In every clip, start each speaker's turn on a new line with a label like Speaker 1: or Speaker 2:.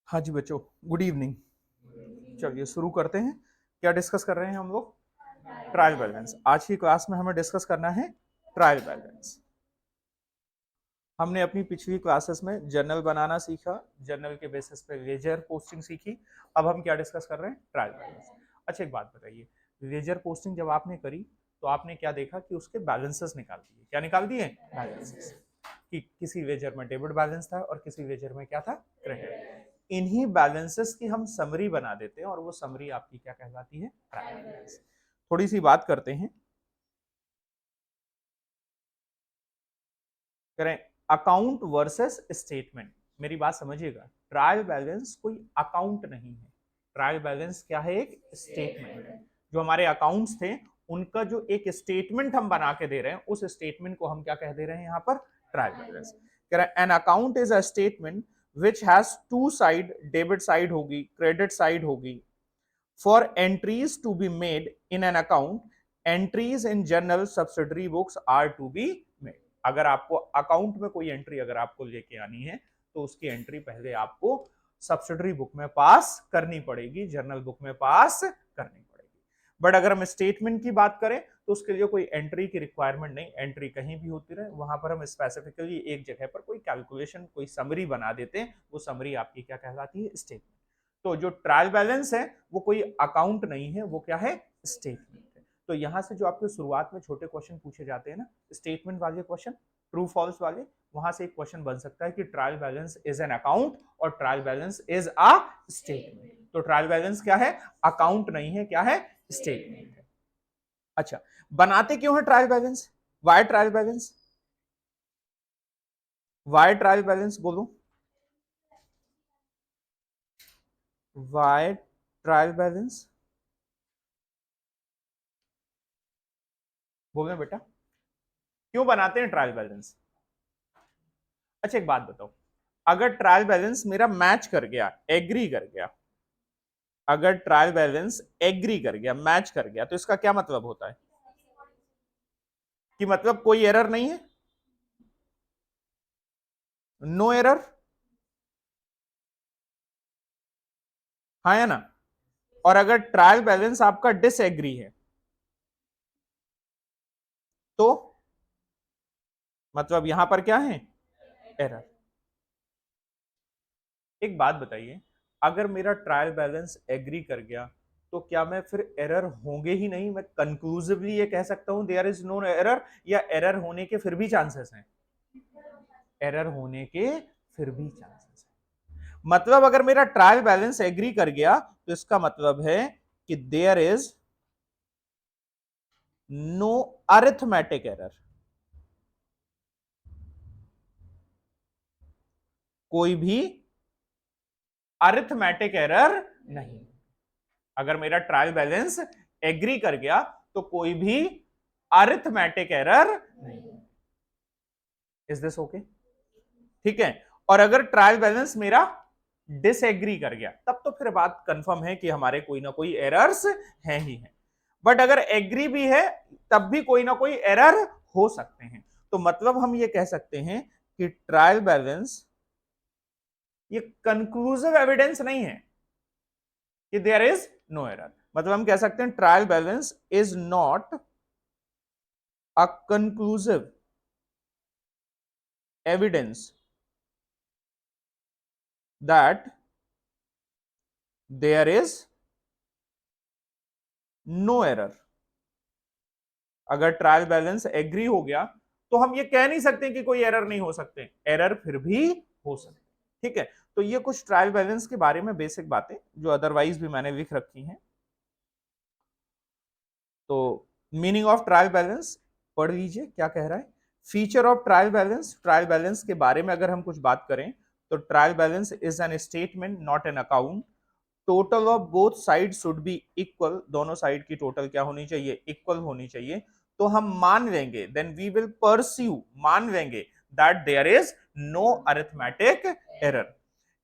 Speaker 1: हाँ जी बच्चों, good evening. चलिए शुरू करते हैं। क्या डिस्कस कर रहे हैं हम लोग? Trial balance. आज की क्लास में हमें डिस्कस करना है ट्रायल बैलेंस। हमने अपनी पिछली क्लासेस में जर्नल बनाना सीखा, जर्नल के बेसिस पे लेजर पोस्टिंग सीखी। अब हम क्या डिस्कस कर रहे हैं? Trial balance. अच्छा एक बात बताइए, लेजर पोस्टिंग जब आपने करी तो आपने क्या देखा कि उसके बैलेंसेस निकाल दिए। क्या निकाल दिए? बैलेंसेस। कि किसी लेजर में डेबिट बैलेंस था और किसी लेजर में क्या था? क्रेडिट। इन्हीं बैलेंसेस की हम समरी बना देते हैं और वो समरी आपकी क्या कहलाती है? Trial balance. थोड़ी सी बात करते हैं, करें अकाउंट वर्सेस स्टेटमेंट। मेरी बात समझिएगा, ट्रायल बैलेंस कोई अकाउंट नहीं है। ट्रायल बैलेंस क्या है? एक स्टेटमेंट है। जो हमारे अकाउंट्स थे उनका जो एक स्टेटमेंट हम बना के दे रहे हैं, उस स्टेटमेंट को हम क्या कह दे रहे हैं यहाँ पर? Trial balance. कह रहे हैं an account is a statement which has two side, debit side होगी, क्रेडिट साइड होगी। For entries to be made in an account, entries in journal subsidiary books are to be made. अगर आपको account में कोई entry अगर आपको लेके आनी है तो उसकी एंट्री पहले आपको सब्सिडरी बुक में पास करनी पड़ेगी, जर्नल बुक में पास करनी पड़ेगी। बट अगर हम स्टेटमेंट की बात करें तो उसके लिए कोई एंट्री की रिक्वायरमेंट नहीं, एंट्री कहीं भी होती रहे, वहां पर हम स्पेसिफिकली एक जगह पर कोई कैलकुलेशन, कोई समरी बना देते हैं। वो समरी आपकी क्या कहलाती है? स्टेटमेंट। तो जो ट्रायल बैलेंस है वो कोई अकाउंट नहीं है, वो क्या है? स्टेटमेंट है। तो यहां से जो आपके शुरुआत में छोटे क्वेश्चन पूछे जाते हैं ना, स्टेटमेंट वाले क्वेश्चन, ट्रू फॉल्स वाले, वहां से एक क्वेश्चन बन सकता है कि trial balance is an account और trial balance is a statement. तो ट्रायल बैलेंस क्या है? अकाउंट नहीं है, क्या है? स्टेटमेंट है। अच्छा, बनाते क्यों है trial balance? Why trial balance? Why trial balance बोलो, वाई ट्रायल बैलेंस बोलो बेटा, क्यों बनाते हैं ट्रायल बैलेंस? अच्छा एक बात बताओ, अगर ट्रायल बैलेंस मेरा मैच कर गया, एग्री कर गया, अगर ट्रायल बैलेंस एग्री कर गया, मैच कर गया, तो इसका क्या मतलब होता है? कि मतलब कोई एरर नहीं है, नो एरर। हाँ या ना? और अगर ट्रायल बैलेंस आपका डिसएग्री है तो मतलब यहां पर क्या है? एरर। एक बात बताइए, अगर मेरा ट्रायल बैलेंस एग्री कर गया तो क्या मैं फिर एरर होंगे ही नहीं? मैं कंक्लूसिवली ये कह सकता हूं देयर इज नो एरर, या एरर होने के फिर भी चांसेस हैं? एरर होने के फिर भी चांसेस हैं। मतलब अगर मेरा ट्रायल बैलेंस एग्री कर गया तो इसका मतलब है कि there is no arithmetic error, कोई भी अरिथमेटिक एरर नहीं। अगर मेरा ट्रायल बैलेंस एग्री कर गया तो कोई भी अरिथमेटिक एरर नहीं। Is this okay? ठीक है। और अगर ट्रायल बैलेंस मेरा डिसएग्री कर गया तब तो फिर बात कंफर्म है कि हमारे कोई ना कोई एरर्स हैं ही हैं। बट अगर एग्री भी है तब भी कोई ना कोई एरर हो सकते हैं। तो मतलब हम ये कह सकते हैं कि ट्रायल बैलेंस ये कंक्लूसिव एविडेंस नहीं है कि देयर इज नो एरर। मतलब हम कह सकते हैं trial balance is not a conclusive evidence that there is no error. अगर ट्रायल बैलेंस एग्री हो गया तो हम ये कह नहीं सकते कि कोई एरर नहीं हो सकते, एरर फिर भी हो सकते। ठीक है। तो ये कुछ ट्रायल बैलेंस के बारे में बेसिक बातें जो अदरवाइज भी मैंने लिख रखी हैं। तो मीनिंग ऑफ ट्रायल बैलेंस पढ़ लीजिए क्या कह रहा है। Feature of trial balance, trial balance के बारे में अगर हम कुछ बात करें तो trial balance is an statement not an account. Total of both side should be equal, दोनों साइड की टोटल क्या होनी चाहिए? इक्वल होनी चाहिए। तो हम मान लेंगे, देन वी विल परस्यू, मान लेंगे that there is no arithmetic error.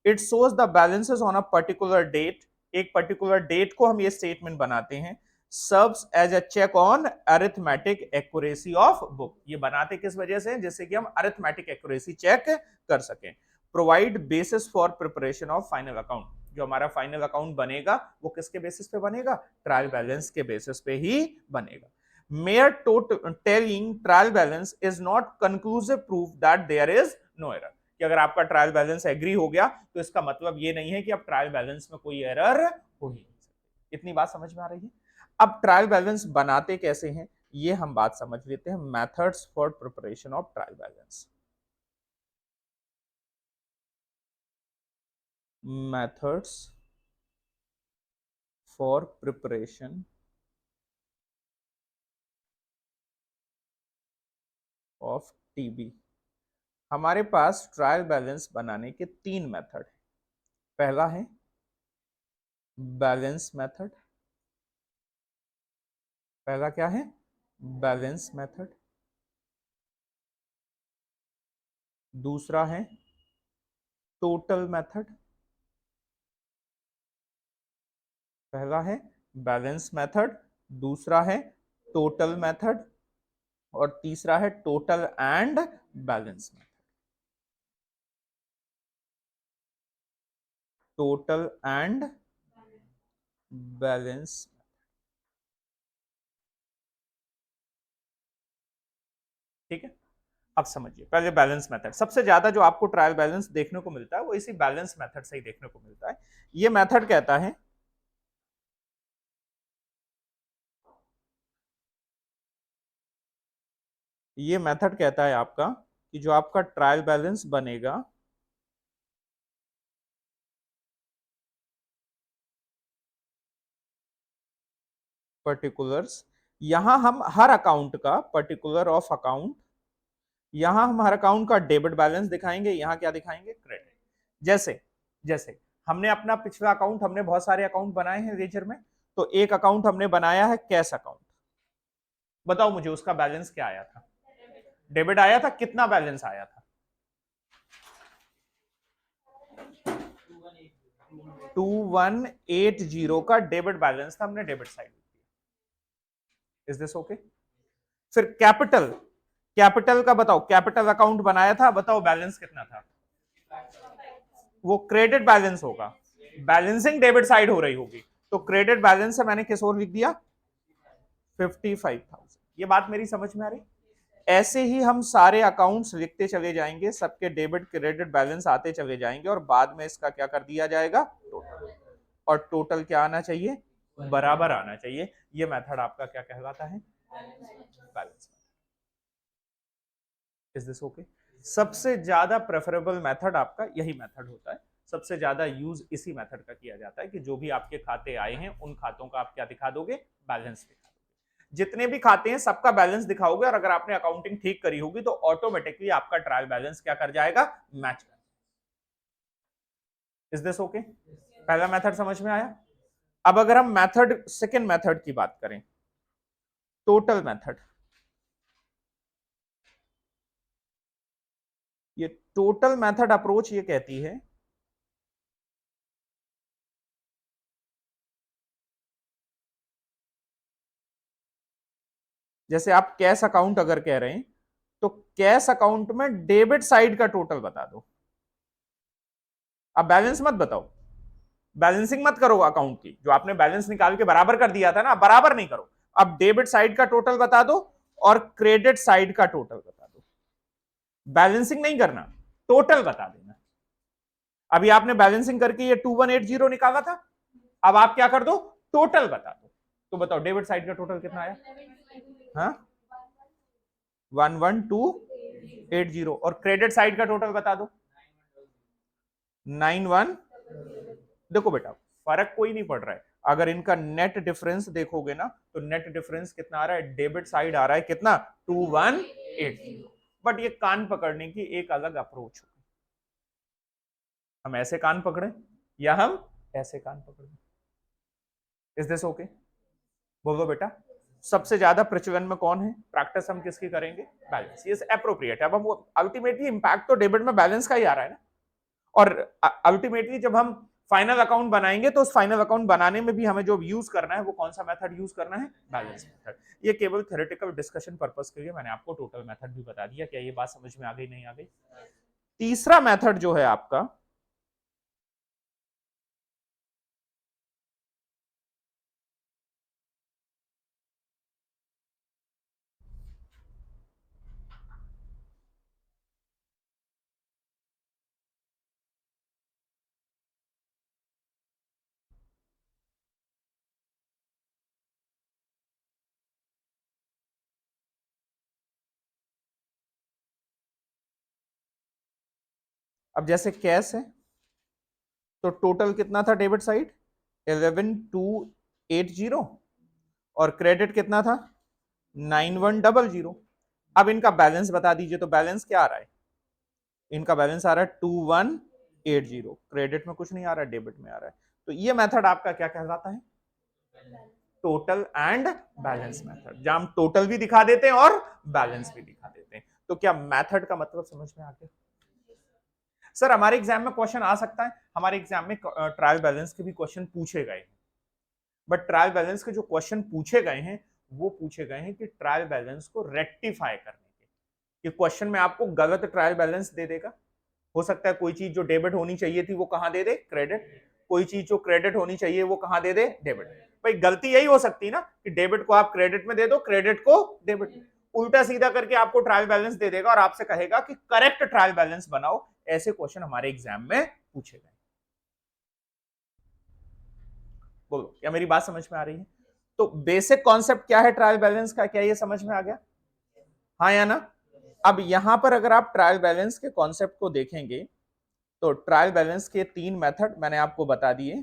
Speaker 1: It shows the balances on a particular date, एक पर्टिकुलर डेट को हम ये स्टेटमेंट बनाते हैं। Serves as a check on arithmetic accuracy of book, ये बनाते किस वजह से? जैसे कि हम अरिथमेटिक एक्यूरेसी चेक कर सकें। Provide basis for preparation of final account. जो हमारा फाइनल अकाउंट बनेगा वो किसके बेसिस पे बनेगा? ट्रायल बैलेंस के बेसिस पे ही बनेगा। Mere tallying trial balance is not conclusive proof that there is no error. कि अगर आपका ट्रायल बैलेंस एग्री हो गया तो इसका मतलब ये नहीं है कि अब ट्रायल बैलेंस में कोई एरर हो ही नहीं सकती। इतनी बात समझ में आ रही है? अब ट्रायल बैलेंस बनाते कैसे हैं ये हम बात समझ लेते हैं। Methods for preparation of trial balance. methods for preparation of TB। हमारे पास ट्रायल बैलेंस बनाने के 3 मेथड है। पहला है बैलेंस मेथड। पहला क्या है? Balance method. दूसरा है टोटल मेथड। पहला है बैलेंस मेथड, दूसरा है टोटल मेथड और तीसरा है total and balance method. Total and balance. ठीक है, अब समझिए। पहले बैलेंस मेथड। सबसे ज्यादा जो आपको ट्रायल बैलेंस देखने को मिलता है वो इसी बैलेंस मेथड से ही देखने को मिलता है। ये मेथड कहता है आपका कि जो आपका ट्रायल बैलेंस बनेगा पर्टिकुलर्स, यहां हम हर अकाउंट का पर्टिकुलर ऑफ अकाउंट, यहां हम हर अकाउंट का डेबिट बैलेंस दिखाएंगे, यहां क्या दिखाएंगे? क्रेडिट। जैसे जैसे हमने अपना पिछला अकाउंट, हमने बहुत सारे अकाउंट बनाए हैं लेजर में, तो एक अकाउंट हमने बनाया है कैश अकाउंट। बताओ मुझे उसका बैलेंस क्या आया था? डेबिट आया था। कितना बैलेंस आया था? 2180 का डेबिट बैलेंस था, हमने डेबिट साइड दिया। Is this okay? फिर कैपिटल, कैपिटल का बताओ, कैपिटल अकाउंट बनाया था, बताओ बैलेंस कितना था? वो क्रेडिट बैलेंस होगा, बैलेंसिंग डेबिट साइड हो रही होगी, तो क्रेडिट बैलेंस से मैंने किस ओर लिख दिया? 55,000। ये बात मेरी समझ में आ रही? ऐसे ही हम सारे अकाउंट्स लिखते चले जाएंगे, सबके डेबिट क्रेडिट बैलेंस आते चले जाएंगे और बाद में इसका क्या कर दिया जाएगा? टोटल। और टोटल क्या आना चाहिए? बराबर आना चाहिए। ये मेथड आपका क्या कहलाता है? बैलेंस। Is this okay? सबसे ज्यादा प्रेफरेबल मेथड आपका यही मेथड होता है। सबसे ज्यादा यूज इसी मेथड का किया जाता है कि जो भी आपके खाते आए हैं उन खातों का आप क्या दिखा दोगे? बैलेंस दिखा दोगे। जितने भी खाते हैं सबका बैलेंस दिखाओगे और अगर आपने अकाउंटिंग ठीक करी होगी तो ऑटोमेटिकली आपका ट्रायल बैलेंस क्या कर जाएगा? मैच कर। Is this okay? पहला मेथड समझ में आया? अब अगर हम मेथड, सेकेंड मेथड की बात करें, टोटल मेथड। ये टोटल मेथड अप्रोच ये कहती है जैसे आप कैश अकाउंट अगर कह रहे हैं तो कैश अकाउंट में डेबिट साइड का टोटल बता दो। अब बैलेंस मत बताओ, बैलेंसिंग मत करो अकाउंट की। जो आपने बैलेंस निकाल के बराबर कर दिया था ना, बराबर नहीं करो। अब डेबिट साइड का टोटल बता दो और क्रेडिट साइड का टोटल बता दो। बैलेंसिंग नहीं करना, टोटल बता देना। अभी आपने बैलेंसिंग करके ये 2180 निकाला था, अब आप क्या कर दो? टोटल बता दो। तो बताओ डेबिट साइड का टोटल कितना आया? हाँ, 11280। और क्रेडिट साइड का टोटल बता दो। 91। देखो बेटा, फर्क कोई नहीं पड़ रहा है। अगर इनका नेट डिफरेंस देखोगे ना तो नेट डिफरेंस कितना आ रहा है? डेबिट साइड आ रहा है कितना? 2180। बट ये कान पकड़ने की एक अलग अप्रोच हो। हम ऐसे कान पकड़े या हम ऐसे कान पकड़े? Is this okay? बोलो बेटा, सबसे ज्यादा प्रचलन में कौन है? प्रैक्टिस हम किसकी करेंगे? बैलेंस। ये एप्रोप्रिएट है। अब हम अल्टीमेटली इंपैक्ट तो डेबिट में बैलेंस का ही आ रहा है ना। और अल्टीमेटली जब हम फाइनल अकाउंट बनाएंगे तो उस फाइनल अकाउंट बनाने में भी हमें जो यूज करना है वो कौन सा मेथड यूज करना है? Balance method. ये केवल थ्योरेटिकल डिस्कशन पर्पस के लिए मैंने आपको टोटल मेथड भी बता दिया। क्या ये बात समझ में आ गई? नहीं आ गई? तीसरा मेथड जो है आपका, अब जैसे कैश है तो टोटल कितना था डेबिट साइड 11280, और क्रेडिट कितना था 9100। अब इनका बैलेंस बता दीजिए, तो बैलेंस क्या आ रहा है, इनका बैलेंस आ रहा है 2180, क्रेडिट में कुछ नहीं आ रहा है, डेबिट में आ रहा है। तो ये मेथड आपका क्या कहलाता है, टोटल एंड बैलेंस मेथड, जहां हम टोटल भी दिखा देते हैं और बैलेंस भी दिखा देते हैं। तो क्या मेथड का मतलब समझ में आ गया? सर हमारे एग्जाम में क्वेश्चन आ सकता है, हमारे एग्जाम में ट्रायल बैलेंस के भी क्वेश्चन पूछे गए, बट ट्रायल बैलेंस के जो क्वेश्चन पूछे गए हैं वो पूछे गए हैं कि ट्रायल बैलेंस को रेक्टिफाई करने के, कि क्वेश्चन में आपको गलत ट्रायल बैलेंस दे देगा। हो सकता है कोई चीज जो डेबिट होनी चाहिए थी वो कहां दे दे, क्रेडिट। कोई चीज जो क्रेडिट होनी चाहिए वो कहां दे दे, डेबिट। भाई गलती यही हो सकती है ना कि डेबिट को आप क्रेडिट में दे दो, क्रेडिट को डेबिट में। उल्टा सीधा करके आपको ट्रायल बैलेंस दे देगा और आपसे कहेगा कि करेक्ट ट्रायल बैलेंस बनाओ। ऐसे क्वेश्चन हमारे एग्जाम में पूछे गए। बोलो क्या मेरी बात समझ में आ रही है? तो बेसिक कॉन्सेप्ट क्या है ट्रायल बैलेंस का, क्या ये समझ में आ गया? हाँ या ना? अब यहां पर अगर आप ट्रायल बैलेंस के कॉन्सेप्ट को देखेंगे तो ट्रायल बैलेंस के 3 मेथड मैंने आपको बता दिए।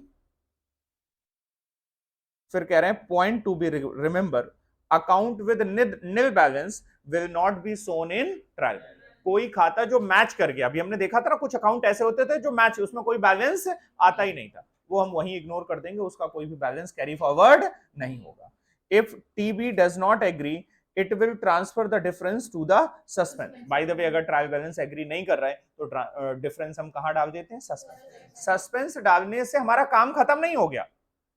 Speaker 1: फिर कह रहे हैं point to be remember, account with nil balance will not be shown in trial. कोई खाता जो मैच कर गया, अभी हमने देखा था ना कुछ अकाउंट ऐसे होते थे जो मैच, उसमें कोई बैलेंस आता ही नहीं था, वो हम वहीं इग्नोर कर देंगे, उसका कोई भी बैलेंस कैरी फॉरवर्ड नहीं होगा। If TB does not agree it will transfer the difference to the suspense. By the way अगर ट्रायल बैलेंस एग्री नहीं कर रहा है तो डिफरेंस हम कहां डाल देते हैं, सस्पेंस। सस्पेंस डालने से हमारा काम खत्म नहीं हो गया,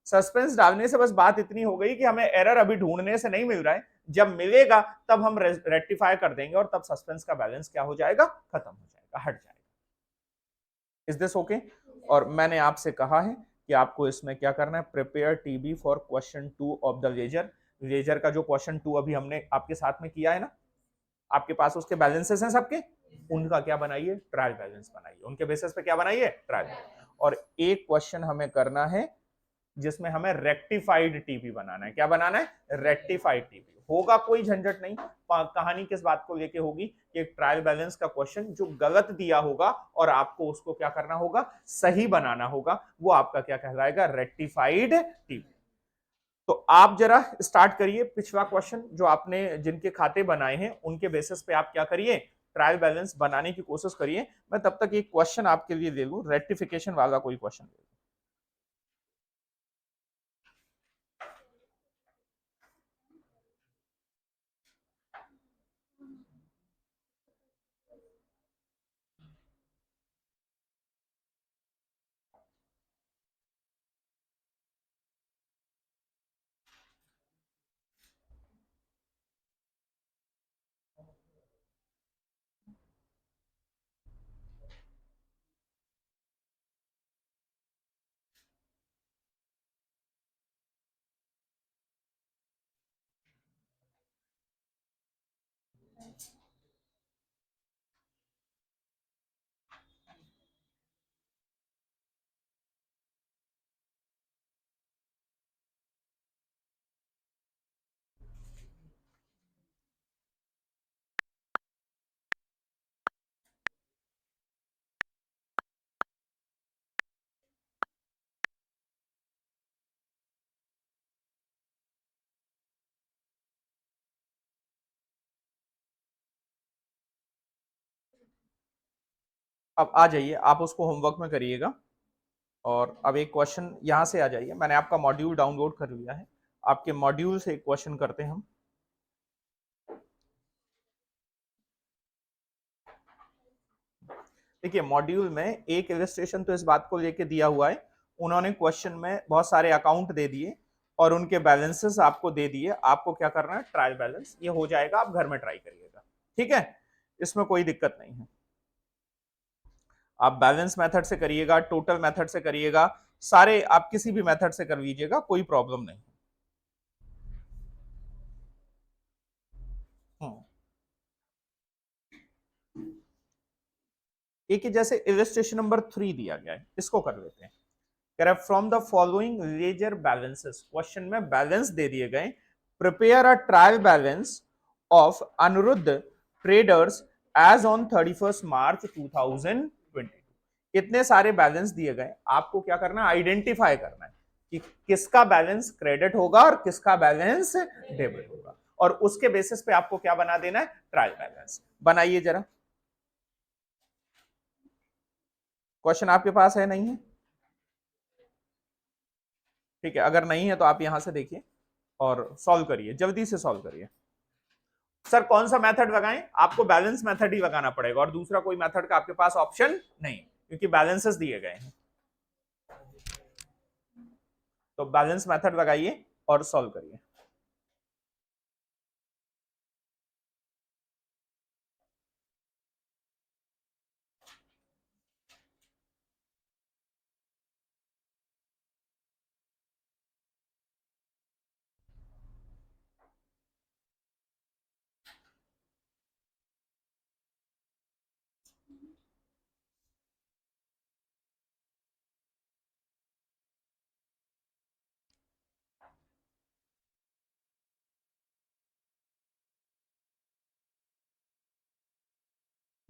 Speaker 1: सस्पेंस डालने से बस बात इतनी हो गई कि हमें एरर अभी ढूंढने से नहीं मिल रहा है, जब मिलेगा तब हम रेक्टिफाई कर देंगे और तब सस्पेंस का बैलेंस क्या हो जाएगा, खत्म हो जाएगा, हट जाएगा। Is this okay? और मैंने आपसे कहा है कि आपको इसमें क्या करना है, prepare TB for question 2 of the ledger. Ledger का जो क्वेश्चन 2 अभी हमने आपके साथ में किया है ना, आपके पास उसके बैलेंसेस हैं सबके, उनका क्या बनाइए, ट्रायल बैलेंस बनाइए, उनके बेसिस पे क्या बनाइए, ट्रायल। और एक क्वेश्चन हमें करना है जिसमें हमें रेक्टिफाइड टीपी बनाना है। क्या बनाना है, रेक्टिफाइड टीपी। होगा कोई झंझट नहीं, कहानी किस बात को लेके होगी कि एक ट्रायल बैलेंस का क्वेश्चन जो गलत दिया होगा और आपको उसको क्या करना होगा, सही बनाना होगा, वो आपका क्या कहलाएगा, रेक्टिफाइड टीपी। तो आप जरा स्टार्ट करिए, पिछला क्वेश्चन जो आपने जिनके खाते बनाए हैं उनके बेसिस पे आप क्या करिए, ट्रायल बैलेंस बनाने की कोशिश करिए। मैं तब तक एक क्वेश्चन आपके लिए ले लूं, रेक्टिफिकेशन वाला कोई क्वेश्चन ले लूं। अब आ जाइए, आप उसको होमवर्क में करिएगा। और अब एक क्वेश्चन यहां से आ जाइए, मैंने आपका मॉड्यूल डाउनलोड कर लिया है, आपके मॉड्यूल से एक क्वेश्चन करते हैं हम। देखिए मॉड्यूल में एक इलस्ट्रेशन तो इस बात को लेके दिया हुआ है, उन्होंने क्वेश्चन में बहुत सारे अकाउंट दे दिए और उनके बैलेंसेस आपको दे दिए, आपको क्या करना है, ट्रायल बैलेंस, ये हो जाएगा, आप घर में ट्राई करिएगा, ठीक है, इसमें कोई दिक्कत नहीं है। आप बैलेंस मेथड से करिएगा, टोटल मेथड से करिएगा, सारे आप किसी भी मेथड से कर लीजिएगा, कोई प्रॉब्लम नहीं। एक जैसे इलस्ट्रेशन नंबर 3 दिया गया है, इसको कर लेते हैं। कह रहा है from the following ledger balances, question में बैलेंस दे दिए गए, prepare a trial balance of Anirudh traders as on 31 March 2022। इतने सारे बैलेंस दिए गए, आपको क्या करना है, आइडेंटिफाई करना है कि किसका बैलेंस क्रेडिट होगा और किसका बैलेंस डेबिट होगा, और उसके बेसिस पे आपको क्या बना देना है, ट्रायल बैलेंस बनाइए जरा। क्वेश्चन आपके पास है, नहीं है? ठीक है, अगर नहीं है तो आप यहां से देखिए और सॉल्व करिए, जल्दी से सॉल्व करिए। सर कौन सा मेथड लगाएं? आपको बैलेंस मेथड ही लगाना पड़ेगा, और दूसरा कोई मेथड का आपके पास ऑप्शन नहीं, क्योंकि बैलेंसेस दिए गए हैं। तो बैलेंस मेथड लगाइए और सॉल्व करिए।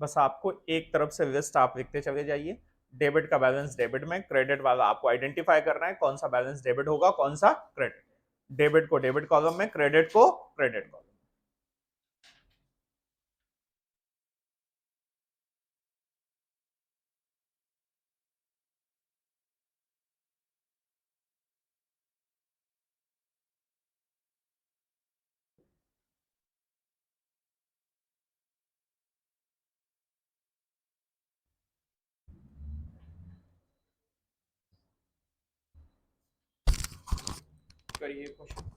Speaker 1: बस आपको एक तरफ से लिस्ट आप लिखते चले जाइए। डेबिट का बैलेंस डेबिट में, क्रेडिट वाला आपको आइडेंटिफाई करना है कौन सा बैलेंस डेबिट होगा, कौन सा क्रेडिट। डेबिट को डेबिट कॉलम में, क्रेडिट को क्रेडिट कॉलम। करिए क्वेश्चन।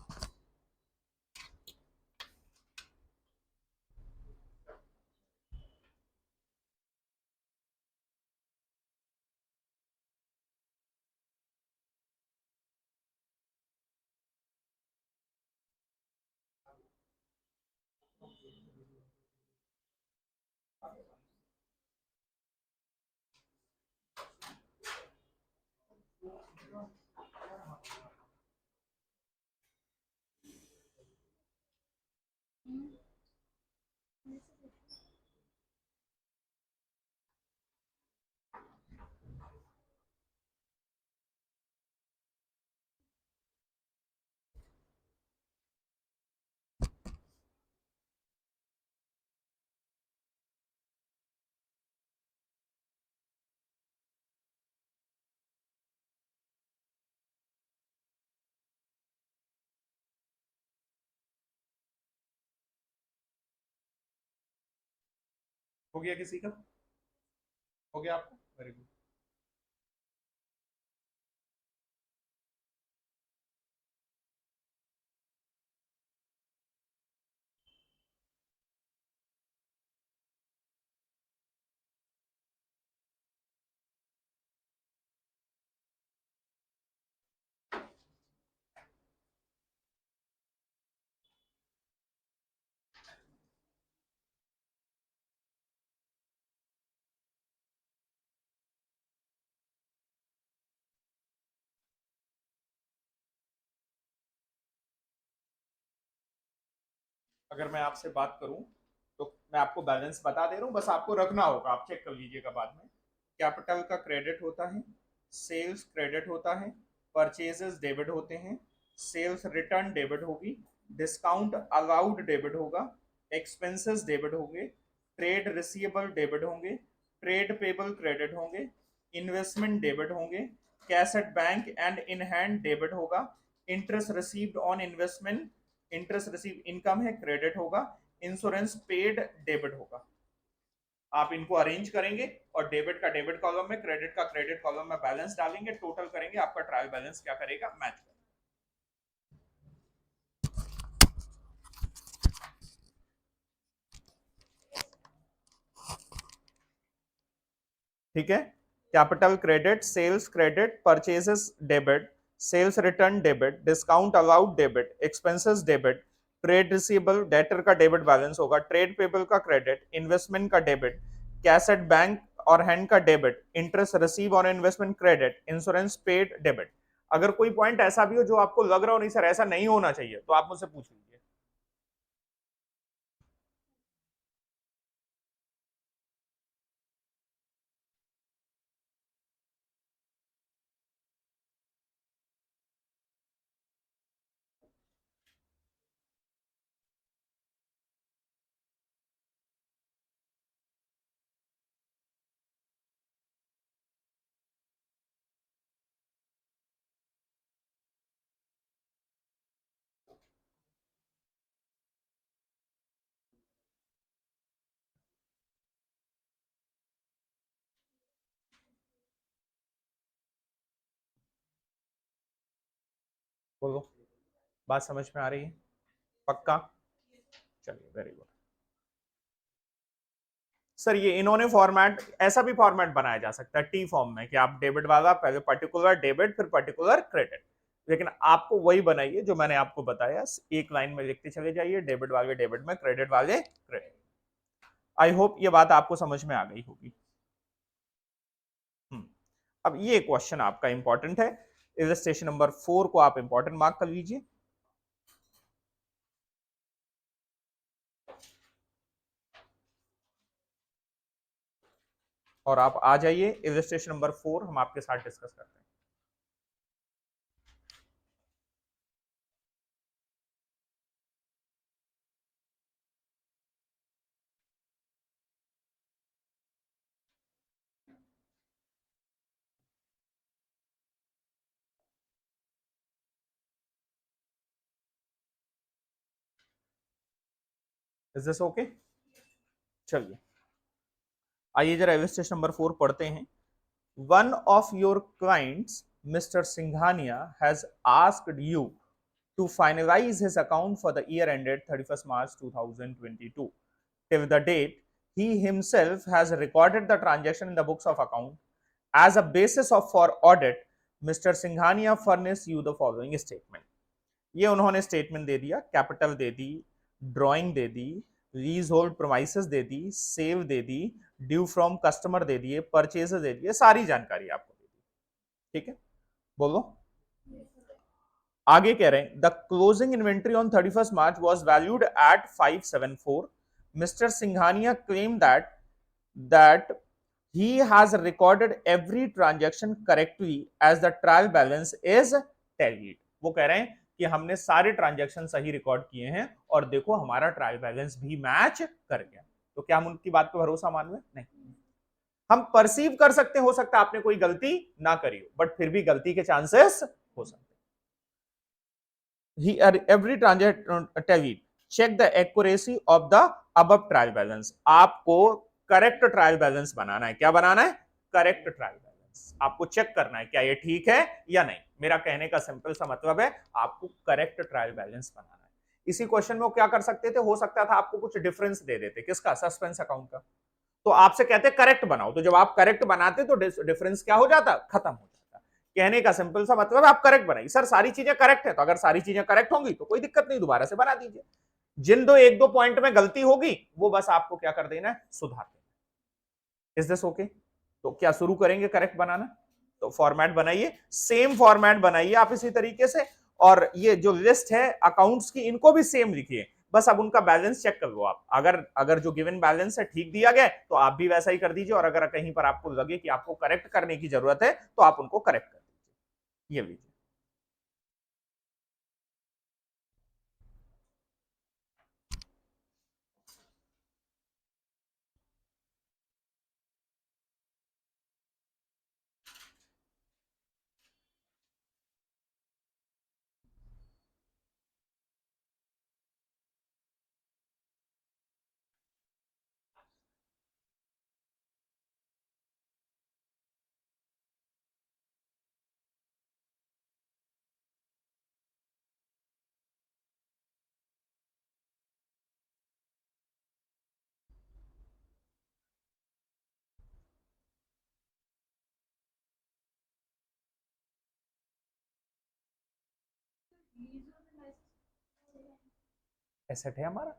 Speaker 1: हो गया किसी का? हो गया आपको? Very good. अगर मैं आपसे बात करूं तो मैं आपको बैलेंस बता दे रहा हूं, बस आपको रखना होगा, आप चेक कर लीजिएगा बाद में। कैपिटल का क्रेडिट होता है, सेल्स क्रेडिट होता है, परचेजेस डेबिट होते हैं, सेल्स रिटर्न डेबिट होगी, डिस्काउंट अलाउड डेबिट होगा, एक्सपेंसेस डेबिट होंगे, ट्रेड रिसीवेबल डेबिट होंगे, ट्रेड पेबल क्रेडिट होंगे, इन्वेस्टमेंट डेबिट होंगे, cash at bank and in hand debit होगा, interest received on investment, interest receive income है क्रेडिट होगा, insurance paid debit होगा। आप इनको अरेंज करेंगे और डेबिट का डेबिट कॉलम में, क्रेडिट का क्रेडिट कॉलम में बैलेंस डालेंगे, टोटल करेंगे, आपका ट्रायल बैलेंस क्या करेगा, मैच करेगा। ठीक है, capital credit, sales credit, purchases debit, sales return debit, discount allowed debit, expenses debit, trade receivable, debtor का डेबिट बैलेंस होगा, ट्रेड पेबल का क्रेडिट, इन्वेस्टमेंट का डेबिट, कैश एट बैंक और हैंड का debit, interest receive on investment credit, insurance paid debit. अगर कोई point ऐसा भी हो जो आपको लग रहा हो नहीं सर ऐसा नहीं होना चाहिए तो आप मुझसे पूछ लीजिए। बोलो, बात समझ में आ रही है? पक्का? चलिए, वेरी गुड। सर ये इन्होंने फॉर्मेट, ऐसा भी फॉर्मेट बनाया जा सकता है टी फॉर्म में कि आप डेबिट वाला पहले पर्टिकुलर डेबिट फिर पर्टिकुलर क्रेडिट, लेकिन आपको वही बनाइए जो मैंने आपको बताया, एक लाइन में लिखते चले जाइए, डेबिट वाले डेबिट में, क्रेडिट वाले क्रेडिट। आई होप ये बात आपको समझ में आ गई होगी। अब ये क्वेश्चन आपका इंपॉर्टेंट है, इलस्ट्रेशन नंबर 4 को आप इंपॉर्टेंट मार्क कर लीजिए। और आप आ जाइए, इलस्ट्रेशन नंबर 4 हम आपके साथ डिस्कस करते हैं। Is this okay? चलिए आइए जरा इलस्ट्रेशन नंबर 4 पढ़ते हैं। One of your clients mister Singhania has asked you to finalize his account for the year ended 31st March 2022. Till the date, he himself has recorded the transaction in the books of account. As a basis of for audit, Mr. Singhania furnished you the following statement. ये उन्होंने statement दे दिया, capital दे दी, drawing दे दी, lease hold premises दे दी, सेव दे दी, ड्यू फ्रॉम कस्टमर दे दिए, परचेजेस दे दिए, सारी जानकारी आपको दे दी। ठीक है, बोलो। आगे कह रहे हैं the closing inventory on 31st March was valued at 574। Mister Singhania claim that he has recorded every transaction correctly as the trial balance is tallied। वो कह रहे हैं कि हमने सारे ट्रांजैक्शन सही रिकॉर्ड किए हैं और देखो हमारा ट्रायल बैलेंस भी मैच कर गया। तो क्या हम उनकी बात पर भरोसा मान लें? नहीं, हम परसीव कर सकते हो सकता है आपने कोई गलती ना करी हो, बट फिर भी गलती के चांसेस हो सकते हैं। every transaction tallied, check the accuracy of the above trial balance। आपको करेक्ट ट्रायल बैलेंस बनाना है। क्या बनाना है? Correct trial balance. आपको चेक करना है क्या ये ठीक है या नहीं। मेरा कहने का सिंपल सा मतलब है आपको करेक्ट ट्रायल बैलेंस बनाना है। इसी क्वेश्चन में वो क्या कर सकते थे, हो सकता था आपको कुछ डिफरेंस दे देते, किसका? सस्पेंस अकाउंट का। तो आपसे कहते करेक्ट बनाओ, तो जब आप करेक्ट बनाते तो डिफरेंस क्या हो जाता? खत्म हो जाता। कहने का सिंपल सा मतलब आप करेक्ट बनाइए। सर सारी चीजें करेक्ट है, तो अगर सारी चीजें करेक्ट होंगी तो कोई दिक्कत नहीं, दोबारा से बना दीजिए। जिन दो एक दो पॉइंट में गलती होगी वो बस आपको क्या कर देना है? सुधार देना। Is this okay? तो क्या शुरू करेंगे करेक्ट बनाना? तो फॉर्मेट बनाइए, सेम फॉर्मेट बनाइए आप इसी तरीके से, और ये जो लिस्ट है अकाउंट्स की इनको भी सेम लिखिए। बस अब उनका बैलेंस चेक कर लो आप, अगर अगर जो गिवन बैलेंस है ठीक दिया गया तो आप भी वैसा ही कर दीजिए, और अगर कहीं पर आपको लगे कि आपको करेक्ट करने की जरूरत है तो आप उनको करेक्ट कर दीजिए। ये लीजिए। एसेट है हमारा।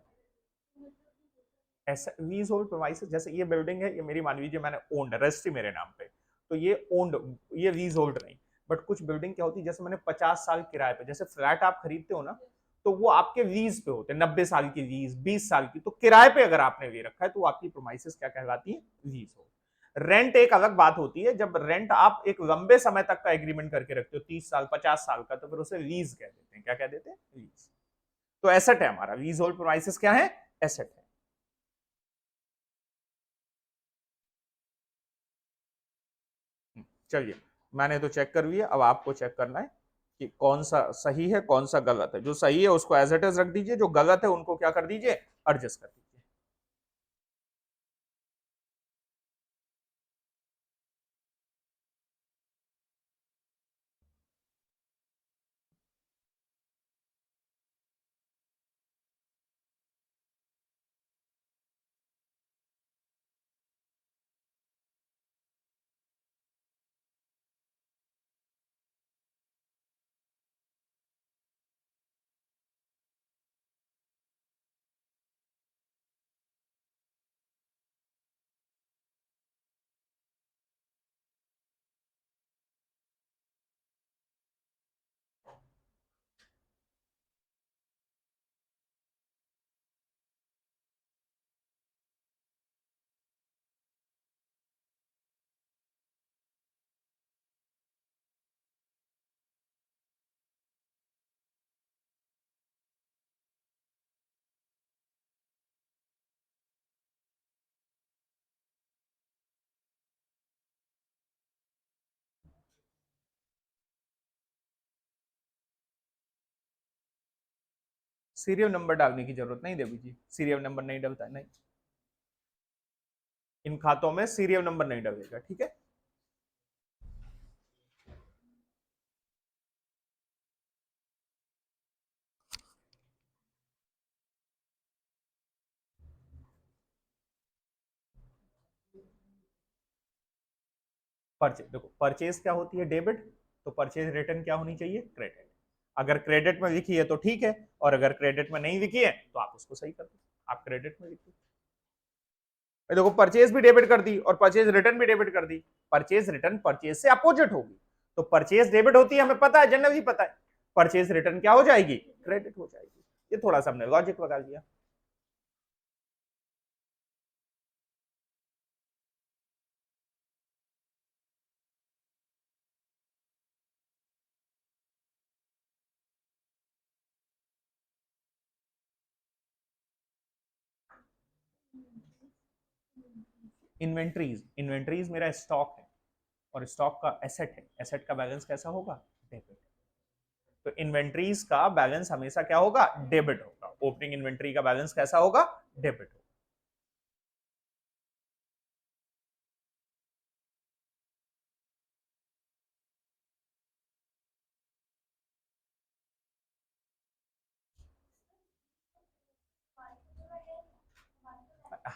Speaker 1: लीज होल्ड प्रोमाइसेस, जैसे ये बिल्डिंग है, ये मेरी मान लीजिए मैंने ओन्ड, रजिस्ट्री मेरे नाम पे, तो ये ओन्ड, ये लीज होल्ड नहीं। बट कुछ बिल्डिंग क्या होती है, जैसे मैंने 50 साल किराए पे, जैसे फ्लैट आप खरीदते हो ना, तो वो आपके लीज पे होते हैं, 90 साल की लीज, 20 साल की, तो किराए पे अगर आपने ले रखा है तो आपकी प्रोमाइसेस क्या कहलाती है, लीज होल्ड। रेंट एक अलग बात होती है, जब रेंट आप एक लंबे समय तक का एग्रीमेंट करके रखते हो, 30 साल 50 साल का, तो फिर उसे लीज कह देते हैं। क्या कह देते हैं, लीज। तो एसेट है हमारा, लीज होल्ड प्रोमाइसेस क्या है, एसेट है। चलिए, मैंने तो चेक कर लिया, अब आपको चेक करना है कि कौन सा सही है कौन सा गलत है। जो सही है उसको एज इट इज रख दीजिए, जो गलत है उनको क्या कर दीजिए, एडजस्ट कर दीजिए। सीरियल नंबर डालने की जरूरत नहीं देवी जी, सीरियल नंबर नहीं डलता, नहीं, इन खातों में सीरियल नंबर नहीं डलेगा, ठीक है। परचेज, देखो परचेज क्या होती है, डेबिट, तो परचेज रिटर्न क्या होनी चाहिए, क्रेडिट। अगर क्रेडिट में लिखी है तो ठीक है, और अगर क्रेडिट में नहीं लिखी है तो आप उसको सही कर दो, आप क्रेडिट में लिखिए। देखो परचेज भी डेबिट कर दी और परचेज रिटर्न भी डेबिट कर दी, परचेज रिटर्न परचेज से अपोजिट होगी, तो परचेज डेबिट होती है, हमें पता है, जनरली पता है। परचेज रिटर्न क्या हो जाएगी, क्रेडिट हो जाएगी। ये थोड़ा सा हमने लॉजिक लगा दिया। इन्वेंट्रीज, इन्वेंट्रीज मेरा स्टॉक है, और स्टॉक का एसेट है, एसेट का बैलेंस कैसा होगा, डेबिट। तो इन्वेंट्रीज का बैलेंस हमेशा क्या होगा, डेबिट होगा। ओपनिंग इन्वेंट्री का बैलेंस कैसा होगा, डेबिट होगा।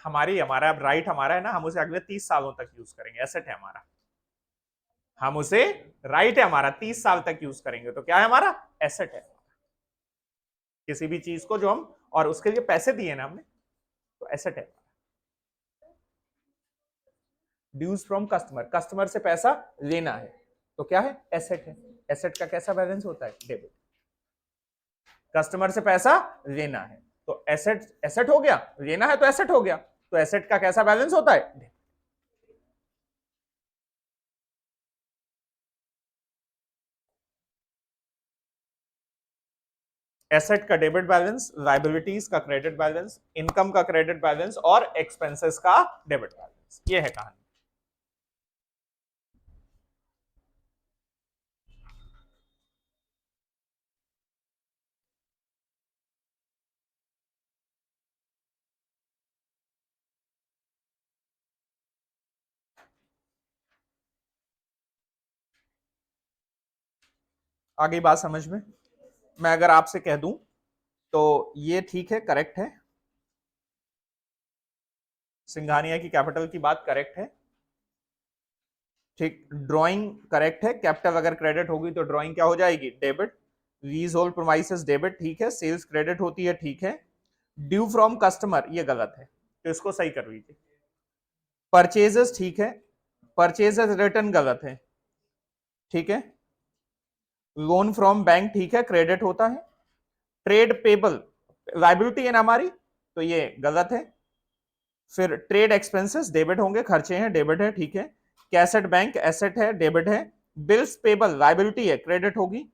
Speaker 1: हमारी, हमारा अब राइट हमारा है ना, हम उसे अगले 30 सालों तक यूज करेंगे, एसेट है हमारा, हम उसे, राइट है हमारा, 30 साल तक यूज करेंगे, तो क्या है हमारा, एसेट है। किसी भी चीज को जो हम, और उसके लिए पैसे दिए ना हमने, तो एसेट है। ड्यूज फ्रॉम कस्टमर, कस्टमर से पैसा लेना है, तो क्या है, एसेट है। एसेट का कैसा बैलेंस होता है, डेबिट। कस्टमर से पैसा लेना है, तो एसेट, एसेट हो गया, लेना है तो एसेट हो गया, तो एसेट का कैसा बैलेंस होता है, एसेट का डेबिट बैलेंस, लाइबिलिटीज का क्रेडिट बैलेंस, इनकम का क्रेडिट बैलेंस, और एक्सपेंसेस का डेबिट बैलेंस। ये है कहानी। आगे बात समझ में, मैं अगर आपसे कह दूं तो ये ठीक है, करेक्ट है, सिंघानिया की कैपिटल की बात करेक्ट है, ठीक। ड्राइंग करेक्ट है, कैपिटल अगर क्रेडिट होगी तो ड्राइंग क्या हो जाएगी, डेबिट। लीज होल्ड प्रोमाइसेस डेबिट, ठीक है। सेल्स क्रेडिट होती है, ठीक है। ड्यू फ्रॉम कस्टमर, ये गलत है, तो इसको सही कर लीजिए। परचेजेस, ठीक है। परचेजेस रिटर्न गलत है, ठीक है। लोन फ्रॉम बैंक, ठीक है, क्रेडिट होता है। ट्रेड पेबल लाइबिलिटी है ना हमारी, तो ये गलत है। फिर ट्रेड एक्सपेंसेस डेबिट होंगे, खर्चे हैं, डेबिट है, ठीक है। कैसेट बैंक एसेट है, डेबिट है। बिल्स पेबल लाइबिलिटी है, क्रेडिट होगी।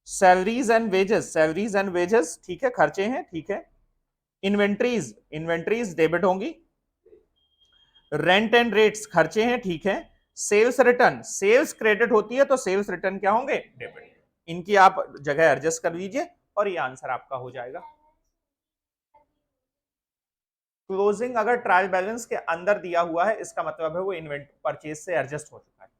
Speaker 1: सैलरीज एंड वेजेस, ठीक है, खर्चे हैं, ठीक है। इन्वेंट्रीज, इन्वेंट्रीज डेबिट होंगी। रेंट एंड रेट्स खर्चे हैं, ठीक है। सेल्स रिटर्न, सेल्स क्रेडिट होती है तो सेल्स रिटर्न क्या होंगे, डेबिट। इनकी आप जगह एडजस्ट कर लीजिए और ये आंसर आपका हो जाएगा। क्लोजिंग अगर ट्रायल बैलेंस के अंदर दिया हुआ है, इसका मतलब है वो इन्वेंट परचेज से एडजस्ट हो चुका है।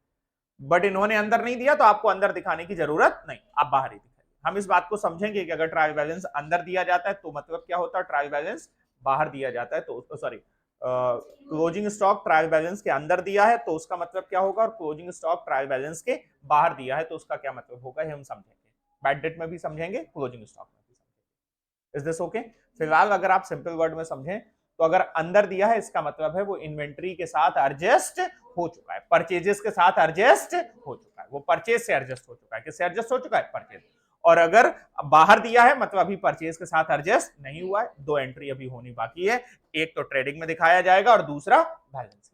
Speaker 1: बट इन्होंने अंदर नहीं दिया तो आपको अंदर दिखाने की जरूरत नहीं, आप बाहर ही दिखाइए। हम इस बात को समझेंगे कि अगर ट्रायल बैलेंस अंदर दिया जाता है तो मतलब क्या होता है, ट्रायल बैलेंस बाहर दिया जाता है तो sorry, closing stock trial balance के अंदर दिया है तो उसका मतलब क्या होगा, और क्लोजिंग स्टॉक ट्रायल बैलेंस के बाहर दिया है तो उसका क्या मतलब होगा, ये हम समझेंगे। बैड डेट में भी समझेंगे, क्लोजिंग स्टॉक में भी समझेंगे। Is this okay? फिलहाल अगर आप सिंपल वर्ड में समझें तो अगर अंदर दिया है इसका मतलब है वो इन्वेंट्री के साथ एडजस्ट हो चुका है, परचेजेस के साथ एडजस्ट हो चुका है, वो परचेज से एडजस्ट हो चुका है। किससे एडजस्ट हो चुका है, परचेज। और अगर बाहर दिया है मतलब अभी परचेज के साथ एडजस्ट नहीं हुआ है, दो एंट्री अभी होनी बाकी है, एक तो ट्रेडिंग में दिखाया जाएगा और दूसरा बैलेंस।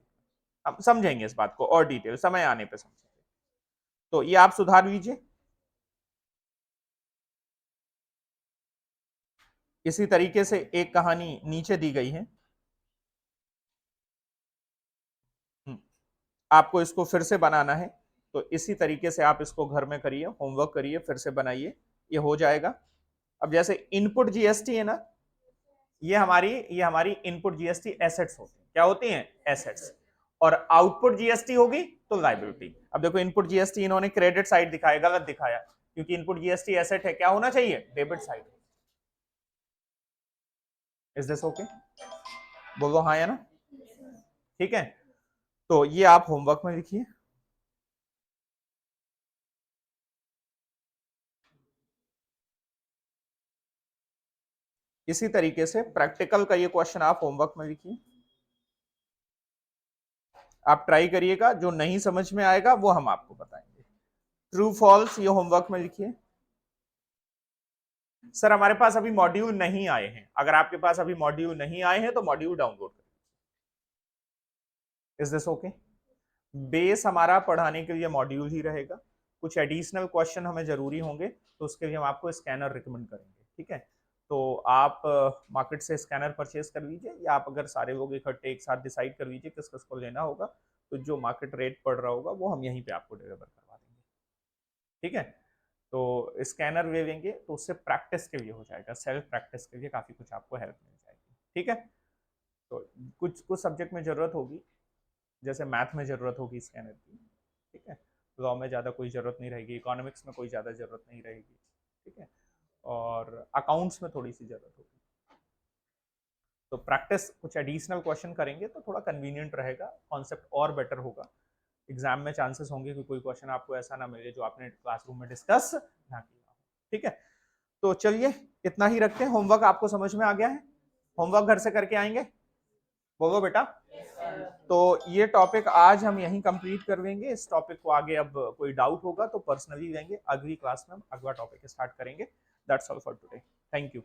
Speaker 1: हम समझेंगे इस बात को और डिटेल समय आने पे समझेंगे। तो ये आप सुधार लीजिए। इसी तरीके से एक कहानी नीचे दी गई है, आपको इसको फिर से बनाना है तो इसी तरीके से आप इसको घर में करिए, होमवर्क करिए, फिर से बनाइए, ये हो जाएगा। अब जैसे इनपुट जीएसटी है ना, ये हमारी इनपुट जीएसटी एसेट्स होती है, क्या होती हैं, एसेट्स। और आउटपुट जीएसटी होगी तो लाइबिलिटी। अब देखो इनपुट जीएसटी इन्होंने क्रेडिट साइड दिखाया, गलत दिखाया, क्योंकि इनपुट जीएसटी एसेट है, क्या होना चाहिए, debit side. Is this okay? बोलो हाँ या ना, ठीक है। तो ये आप होमवर्क में लिखिए। इसी तरीके से प्रैक्टिकल का ये क्वेश्चन आप होमवर्क में लिखिए, आप ट्राई करिएगा, जो नहीं समझ में आएगा वो हम आपको बताएंगे। ट्रू फॉल्स ये होमवर्क में लिखिए। सर हमारे पास अभी मॉड्यूल नहीं आए हैं, अगर आपके पास अभी मॉड्यूल नहीं आए हैं तो मॉड्यूल डाउनलोड करें। Is this okay? बेस हमारा पढ़ाने के लिए मॉड्यूल ही रहेगा, कुछ एडिशनल क्वेश्चन हमें जरूरी होंगे तो उसके लिए हम आपको स्कैनर रिकमेंड करेंगे, ठीक है। तो आप मार्केट से स्कैनर परचेज कर लीजिए, या आप अगर सारे लोग इकट्ठे एक साथ डिसाइड कर लीजिए किस किस को लेना होगा, तो जो मार्केट रेट पड़ रहा होगा वो हम यहीं पे आपको डिलीवर करवा देंगे, ठीक है। तो स्कैनर ले लेंगे तो उससे प्रैक्टिस के लिए हो जाएगा, सेल्फ प्रैक्टिस के लिए काफ़ी कुछ आपको हेल्प मिल जाएगी, ठीक है। तो कुछ कुछ सब्जेक्ट में ज़रूरत होगी, जैसे मैथ में ज़रूरत होगी स्कैनर की, ठीक है। लॉ में ज़्यादा कोई ज़रूरत नहीं रहेगी, इकोनॉमिक्स में कोई ज़्यादा ज़रूरत नहीं रहेगी, ठीक है। और अकाउंट्स में थोड़ी सी ज़रूरत होगी। तो प्रैक्टिस कुछ एडिशनल क्वेश्चन करेंगे तो थोड़ा कन्वीनियंट रहेगा, कॉन्सेप्ट और बेटर होगा। एग्जाम में चांसेस होंगे कि कोई क्वेश्चन आपको ऐसा ना मिले जो आपने क्लासरूम में डिस्कस ना किया हो, ठीक है। तो चलिए इतना ही रखते हैं, होमवर्क आपको समझ में आ गया है, होमवर्क घर से करके आएंगे, बोलो बेटा। तो ये टॉपिक आज हम यहीं कंप्लीट कर लेंगे, इस टॉपिक को आगे अब कोई डाउट होगा तो पर्सनली लेंगे, अगली क्लास में हम अगला टॉपिक स्टार्ट करेंगे। That's all for today, thank you.